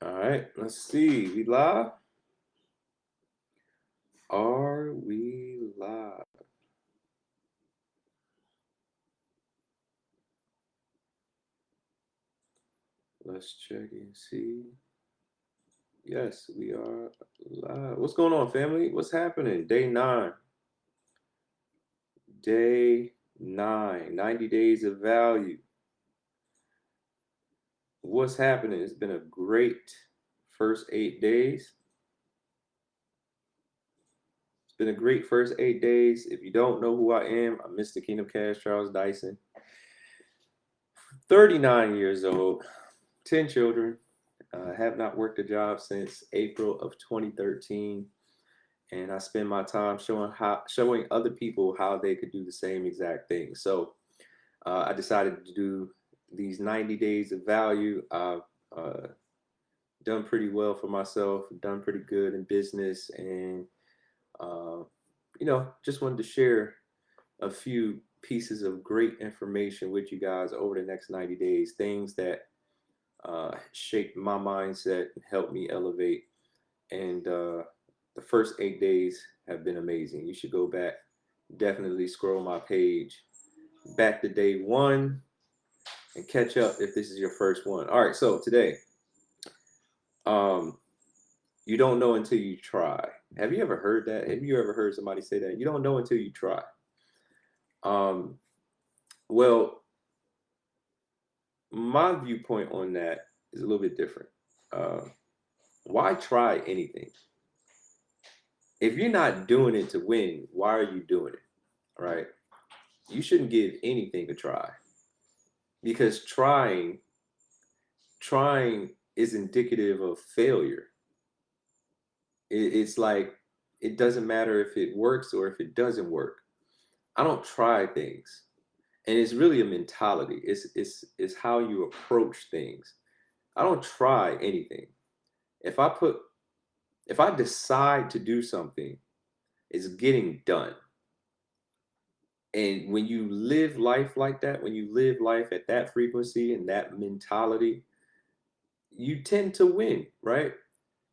All right, let's see. We live? Are we live? Let's check and see. Yes, we are live. What's going on, family? What's happening? Day 9. Day 9. 90 days of value. What's happening? It's been a great first 8 days. It's been a great first 8 days. If you don't know who I am, I'm Mr. Kingdom Cash Charles Dyson. 39 years old, 10 children. Have not worked a job since April of 2013, and I spend my time showing other people how they could do the same exact thing. So I decided to do these 90 days of value. I've done pretty well for myself, done pretty good in business, and uh, just wanted to share a few pieces of great information with you guys over the next 90 days, things that shaped my mindset and helped me elevate. And the first 8 days have been amazing. You should go back, definitely scroll my page back to day 1 and catch up if this is your first one. All right, so today, um, you don't know until you try. Have you ever heard that? Have you ever heard somebody say that? You don't know until you try. Um, well, my viewpoint on that is a little bit different. Uh, why try anything? If you're not doing it to win, why are you doing it? Right? You shouldn't give anything a try because trying is indicative of failure. It's like it doesn't matter if it works or if it doesn't work. I don't try things, and it's really a mentality. It's how you approach things. I don't try anything. If I put if I decide to do something, it's getting done. And when you live life like that, when you live life at that frequency and that mentality, you tend to win, right?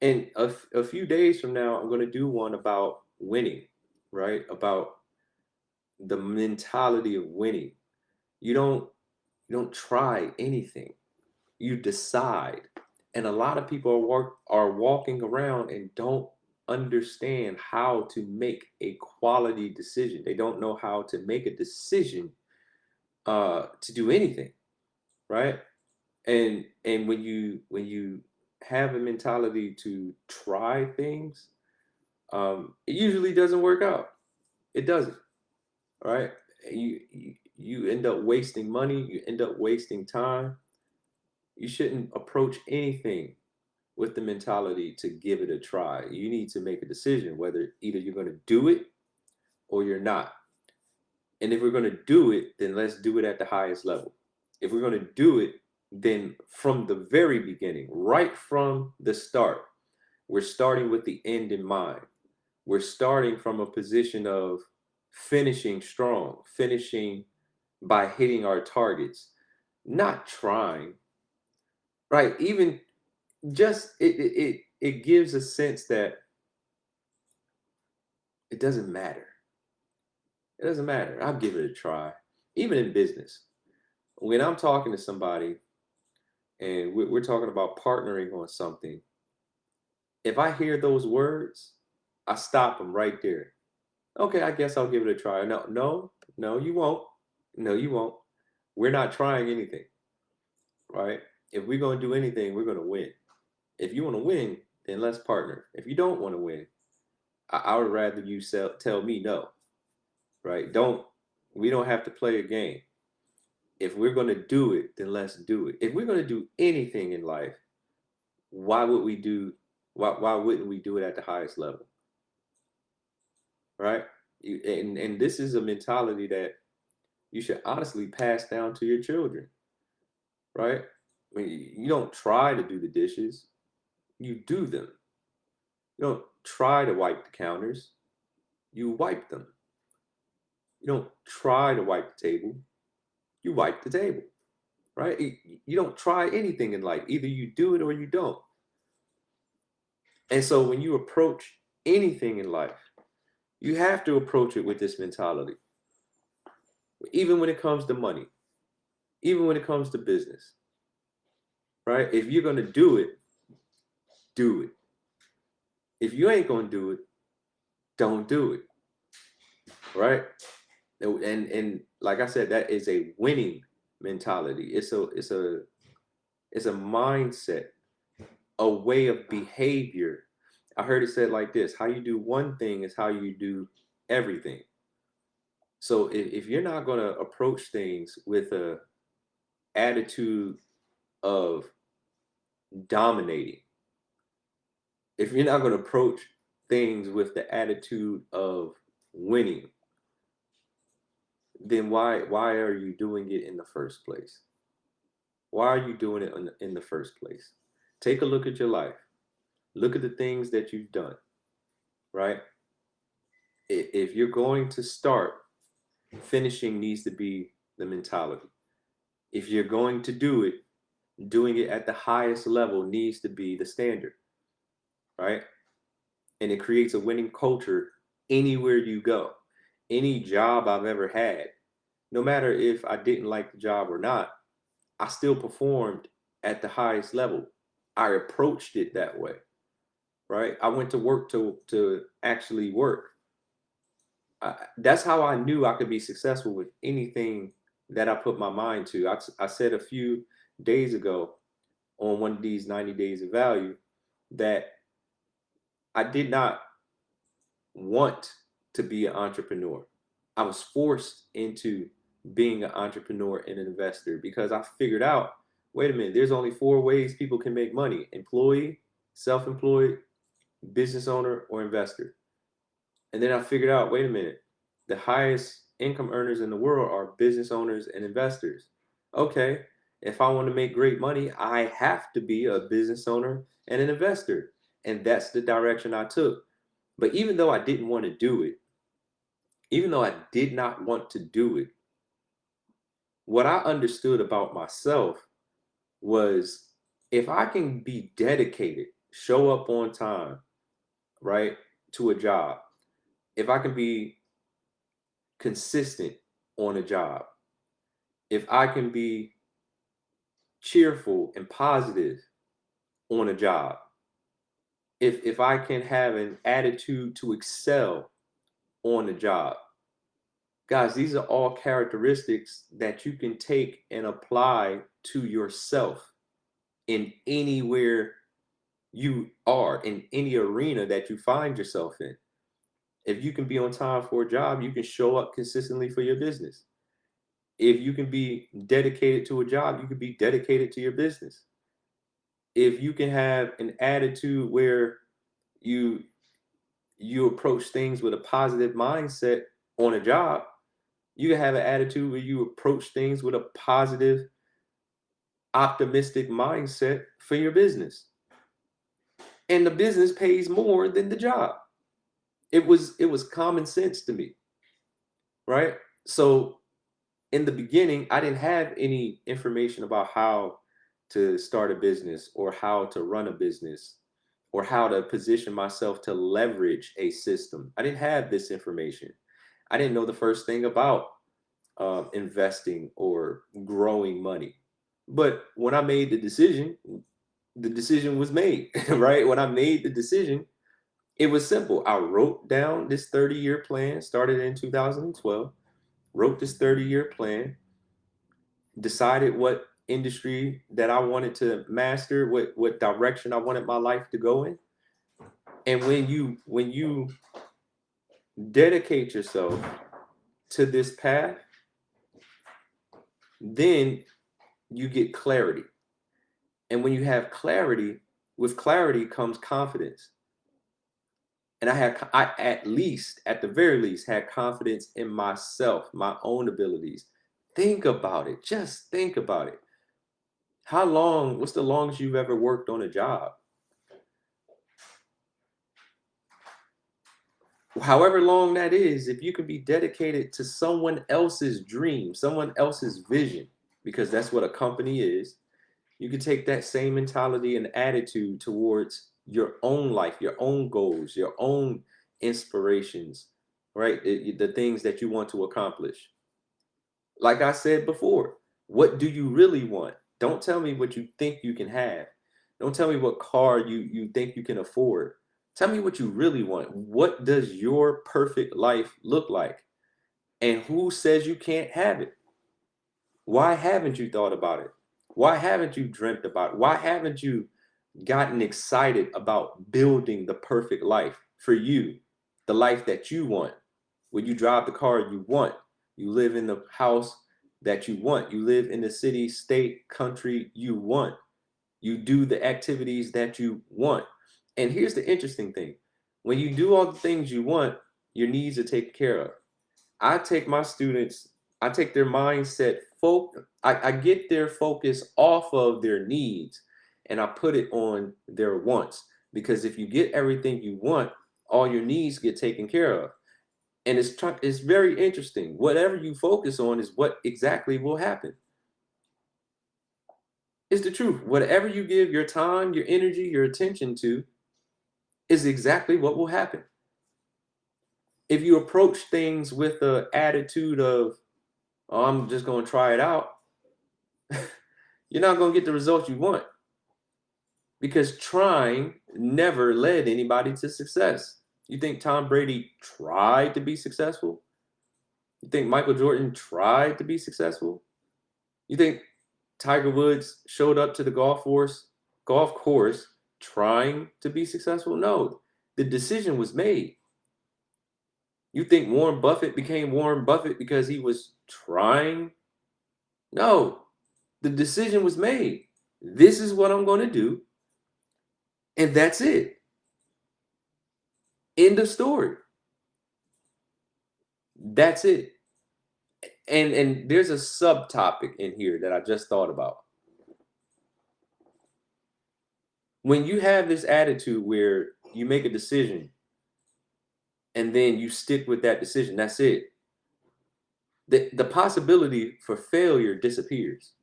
And a few days from now, I'm going to do one about winning, right? About the mentality of winning. You don't try anything. You decide. And a lot of people are walking around and don't understand how to make a quality decision. They don't know how to make a decision to do anything, right? And when you have a mentality to try things, it usually doesn't work out. It doesn't, right? You end up wasting money. You end up wasting time. You shouldn't approach anything with the mentality to give it a try. You need to make a decision whether either you're going to do it or you're not. And if we're going to do it, then let's do it at the highest level. If we're going to do it, then from the very beginning, right from the start, we're starting with the end in mind. We're starting from a position of finishing strong, finishing by hitting our targets, not trying, right? Even just it gives a sense that it doesn't matter. It doesn't matter. I'll give it a try. Even in business, when I'm talking to somebody and we're talking about partnering on something, if I hear those words, I stop them right there. Okay, I guess I'll give it a try. No, no, no, you won't. No, you won't. We're not trying anything, right? If we're going to do anything, we're going to win. If you want to win, then let's partner. If you don't want to win, I would rather you tell me no, right? We don't have to play a game. If we're going to do it, then let's do it. If we're going to do anything in life, why would we do why wouldn't we do it at the highest level, right? And this is a mentality that you should honestly pass down to your children, right? I mean, you don't try to do the dishes, you do them. You don't try to wipe the counters, you wipe them. You don't try to wipe the table, you wipe the table, right? You don't try anything in life. Either you do it or you don't. And so when you approach anything in life, you have to approach it with this mentality. Even when it comes to money, even when it comes to business, right? If you're going to do it, do it. If you ain't going to do it, don't do it, right? And like I said, that is a winning mentality. It's a mindset, a way of behavior. I heard it said like this: how you do one thing is how you do everything. So if you're not going to approach things with a attitude of dominating, if you're not going to approach things with the attitude of winning, then why are you doing it in the first place? Why are you doing it in the first place? Take a look at your life. Look at the things that you've done, right? If you're going to start, finishing needs to be the mentality. If you're going to do it, doing it at the highest level needs to be the standard, right? And it creates a winning culture anywhere you go. Any job I've ever had, no matter if I didn't like the job or not, I still performed at the highest level. I approached it that way, right? I went to work to actually work. That's how I knew I could be successful with anything that I put my mind to. I said a few days ago on one of these 90 days of value that I did not want to be an entrepreneur. I was forced into being an entrepreneur and an investor because I figured out, wait a minute, there's only 4 ways people can make money: employee, self-employed, business owner, or investor. And then I figured out, wait a minute, the highest income earners in the world are business owners and investors. Okay, if I want to make great money, I have to be a business owner and an investor. And that's the direction I took. But even though I didn't want to do it, even though I did not want to do it, what I understood about myself was if I can be dedicated, show up on time, right, to a job, if I can be consistent on a job, if I can be cheerful and positive on a job, if I can have an attitude to excel on a job, guys, these are all characteristics that you can take and apply to yourself in anywhere you are, in any arena that you find yourself in. If you can be on time for a job, you can show up consistently for your business. If you can be dedicated to a job, you can be dedicated to your business. If you can have an attitude where you approach things with a positive mindset on a job, you can have an attitude where you approach things with a positive, optimistic mindset for your business. And the business pays more than the job. It was common sense to me, right? So in the beginning, I didn't have any information about how to start a business or how to run a business or how to position myself to leverage a system. I didn't have this information. I didn't know the first thing about investing or growing money. But when I made the decision was made, right? When I made the decision, it was simple. I wrote down this 30-year plan, started in 2012, wrote this 30-year plan, decided what industry that I wanted to master, what direction I wanted my life to go in. And when you dedicate yourself to this path, then you get clarity. And when you have clarity, with clarity comes confidence. And I at the very least, had confidence in myself, my own abilities. Think about it. Just think about it. What's the longest you've ever worked on a job? However long that is, if you can be dedicated to someone else's dream, someone else's vision, because that's what a company is, you can take that same mentality and attitude towards your own life, your own goals, your own inspirations, right? The things that you want to accomplish. Like I said before, what do you really want? Don't tell me what you think you can have. Don't tell me what car you think you can afford. Tell me what you really want. What does your perfect life look like? And who says you can't have it? Why haven't you thought about it? Why haven't you dreamt about it? Why haven't you gotten excited about building the perfect life for you, the life that you want? When you drive the car you want, you live in the house that you want, you live in the city, state, country you want, you do the activities that you want. And here's the interesting thing: when you do all the things you want, your needs are taken care of. I take my students, I take their mindset, I get their focus off of their needs and I put it on their wants. Because if you get everything you want, all your needs get taken care of. And it's very interesting. Whatever you focus on is what exactly will happen. It's the truth. Whatever you give your time, your energy, your attention to is exactly what will happen. If you approach things with the attitude of, oh, I'm just going to try it out, you're not going to get the results you want, because trying never led anybody to success. You think Tom Brady tried to be successful? You think Michael Jordan tried to be successful? You think Tiger Woods showed up to the golf course trying to be successful? No, the decision was made. You think Warren Buffett became Warren Buffett because he was trying? No, the decision was made. This is what I'm going to do. And that's it. End of story. That's it. And there's a subtopic in here that I just thought about. When you have this attitude where you make a decision and then you stick with that decision, that's it. The possibility for failure disappears.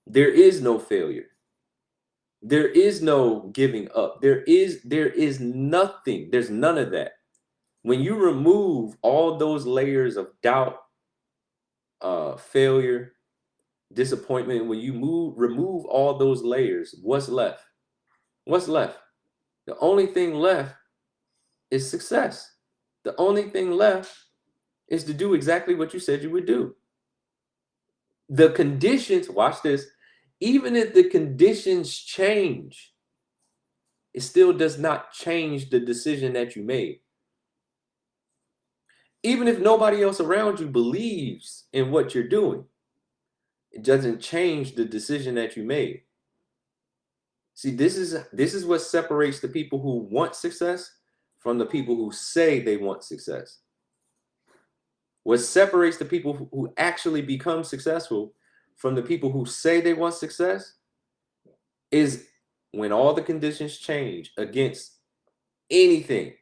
There is no failure. There is no giving up. There is nothing. There's none of that. When you remove all those layers of doubt, failure, disappointment, when you remove all those layers, what's left? What's left? The only thing left is success. The only thing left is to do exactly what you said you would do. The conditions, watch this, even if the conditions change, it still does not change the decision that you made. Even if nobody else around you believes in what you're doing, it doesn't change the decision that you made. See, this is what separates the people who want success from the people who say they want success. What separates the people who actually become successful from the people who say they want success is when all the conditions change against anything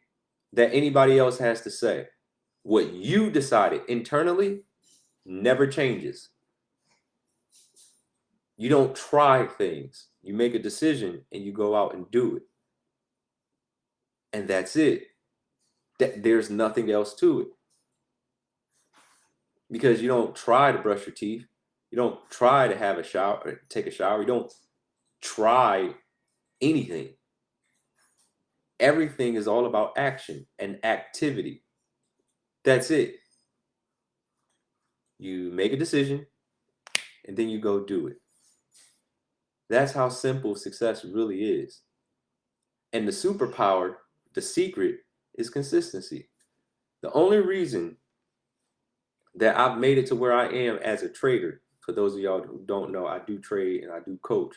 that anybody else has to say. What you decided internally never changes. You don't try things. You make a decision and you go out and do it. And that's it. There's nothing else to it. Because you don't try to brush your teeth. You don't try to have a shower, take a shower. You don't try anything. Everything is all about action and activity. That's it. You make a decision and then you go do it. That's how simple success really is. And the superpower, the secret, is consistency. The only reason that I've made it to where I am as a trader, for those of y'all who don't know, I do trade and I do coach.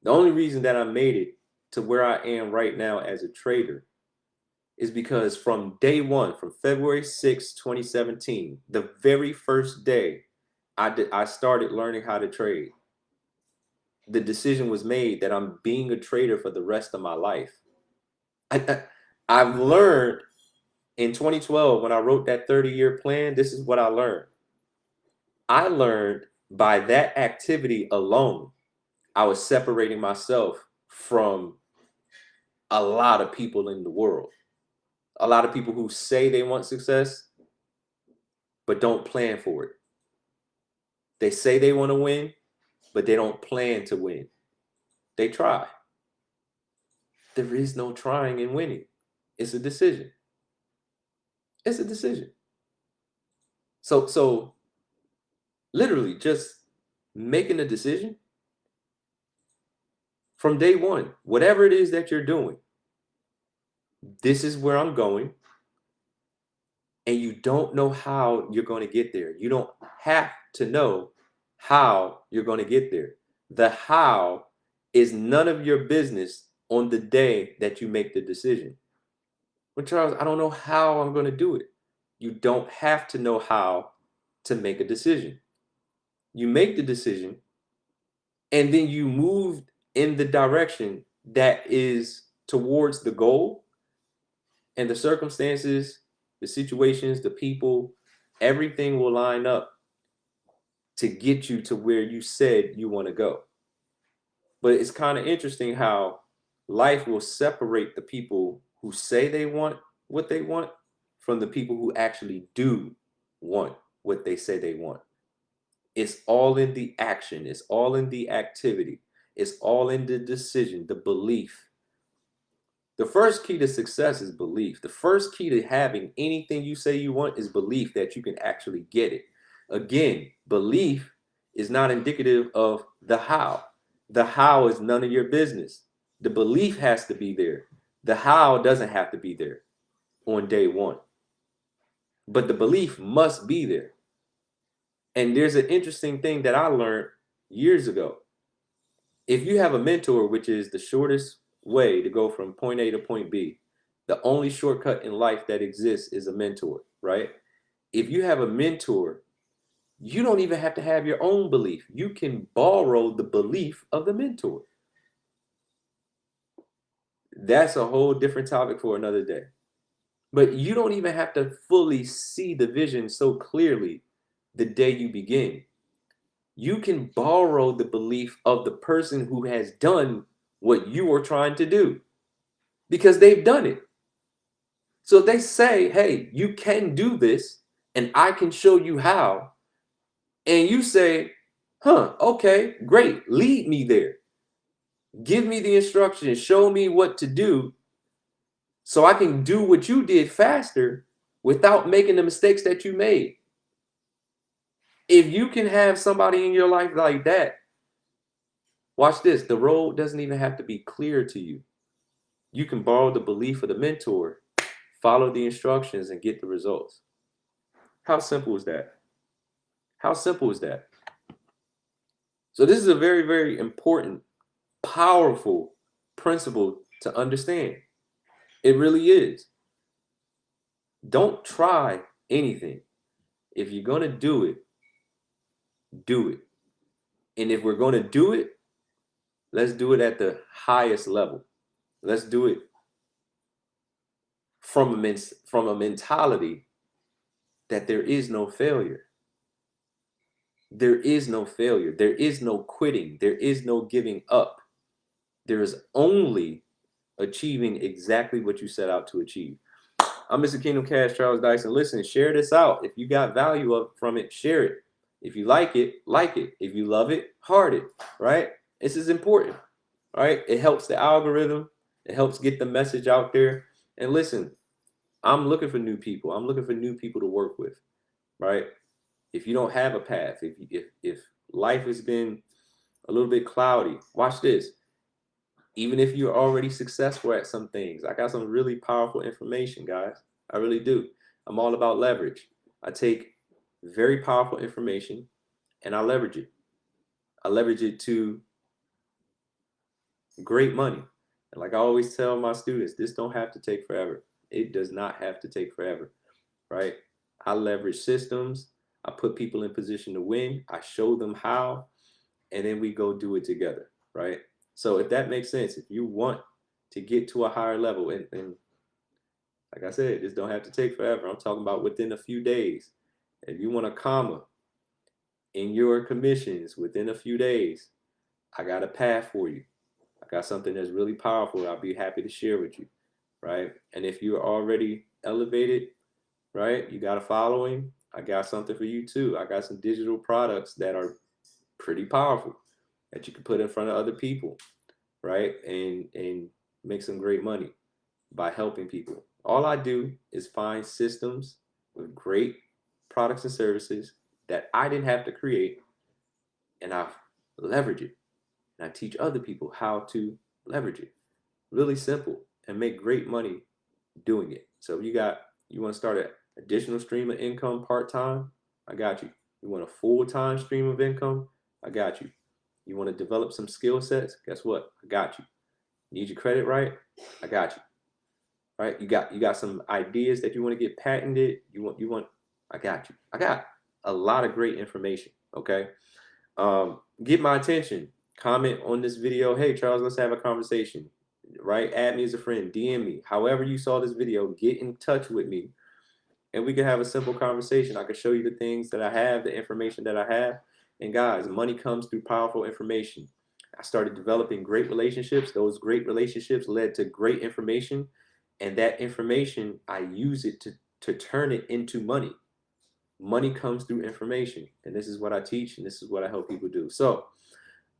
The only reason that I made it to where I am right now as a trader is because from day one, from February 6, 2017, the very first day I started learning how to trade, the decision was made that I'm being a trader for the rest of my life. I've learned in 2012, when I wrote that 30-year plan, this is what I learned. I learned by that activity alone, I was separating myself from a lot of people in the world. A lot of people who say they want success, but don't plan for it. They say they want to win, but they don't plan to win. They try. There is no trying and winning. It's a decision. It's a decision. So literally just making a decision from day one, whatever it is that you're doing, this is where I'm going. And you don't know how you're going to get there. You don't have to know how you're going to get there. The how is none of your business on the day that you make the decision. Well, Charles, I don't know how I'm going to do it. You don't have to know how to make a decision. You make the decision, and then you move in the direction that is towards the goal, and the circumstances, the situations, the people, everything will line up to get you to where you said you want to go. But it's kind of interesting how life will separate the people who say they want what they want from the people who actually do want what they say they want. It's all in the action. It's all in the activity. It's all in the decision, the belief. The first key to success is belief. The first key to having anything you say you want is belief that you can actually get it. Again, belief is not indicative of the how. The how is none of your business. The belief has to be there. The how doesn't have to be there on day one. But the belief must be there. And there's an interesting thing that I learned years ago. If you have a mentor, which is the shortest way to go from point A to point B, the only shortcut in life that exists is a mentor, right? If you have a mentor, you don't even have to have your own belief. You can borrow the belief of the mentor. That's a whole different topic for another day. But you don't even have to fully see the vision so clearly the day you begin. You can borrow the belief of the person who has done what you are trying to do because they've done it. So they say, hey, you can do this and I can show you how. And you say, okay, great. Lead me there. Give me the instructions. Show me what to do so I can do what you did faster without making the mistakes that you made. If you can have somebody in your life like that, watch this. The road doesn't even have to be clear to you. You can borrow the belief of the mentor, follow the instructions, and get the results. How simple is that? How simple is that? So this is a very, very important, powerful principle to understand. It really is. Don't try anything. If you're going to do it, do it. And if we're going to do it, let's do it at the highest level. Let's do it from a mentality that there is no failure. There is no failure. There is no quitting. There is no giving up. There is only achieving exactly what you set out to achieve. I'm Mr. Kingdom Cash, Charles Dyson. Listen, share this out. If you got value from it, share it. If you like it, like it. If you love it, heart it, right? This is important, right? It helps the algorithm. It helps get the message out there. And listen, I'm looking for new people. I'm looking for new people to work with, right? If you don't have a path, if life has been a little bit cloudy, watch this. Even if you're already successful at some things, I got some really powerful information, guys. I really do. I'm all about leverage. I take very powerful information and I leverage it. I leverage it to great money. And like I always tell my students, this don't have to take forever. It does not have to take forever, right? I leverage systems. I put people in position to win. I show them how, and then we go do it together, right? So if that makes sense, if you want to get to a higher level, and like I said, this don't have to take forever. I'm talking about within a few days. If you want a comma in your commissions within a few days, I got a path for you. I got something that's really powerful. I'll be happy to share with you, right? And if you're already elevated, right, you got a following, I got something for you too. I got some digital products that are pretty powerful that you can put in front of other people, right? And make some great money by helping people. All I do is find systems with great products and services that I didn't have to create, and I leverage it. And I teach other people how to leverage it. Really simple, and make great money doing it. So if you want to start an additional stream of income part-time, I got you. You want a full-time stream of income, I got you. You want to develop some skill sets, guess what? I got you. Need your credit right? I got you. Right? You got some ideas that you want to get patented. I got you. I got a lot of great information. Okay. Get my attention. Comment on this video. Hey Charles, let's have a conversation. Right? Add me as a friend. DM me. However you saw this video, get in touch with me, and we can have a simple conversation. I can show you the things that I have, the information that I have. And guys, money comes through powerful information. I started developing great relationships. Those great relationships led to great information. And that information, I use it to turn it into money. Money comes through information. And this is what I teach, and this is what I help people do. So,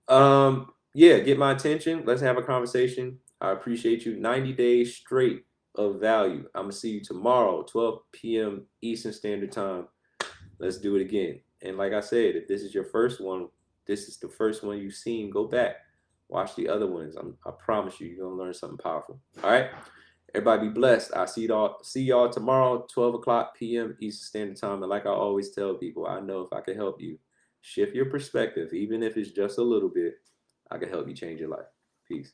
yeah, get my attention. Let's have a conversation. I appreciate you. 90 days straight of value. I'm going to see you tomorrow, 12 p.m. Eastern Standard Time. Let's do it again. And like I said, if this is your first one, this is the first one you've seen, go back. Watch the other ones. I promise you, you're going to learn something powerful. All right? Everybody be blessed. I'll see y'all tomorrow, 12 o'clock p.m. Eastern Standard Time. And like I always tell people, I know if I can help you shift your perspective, even if it's just a little bit, I can help you change your life. Peace.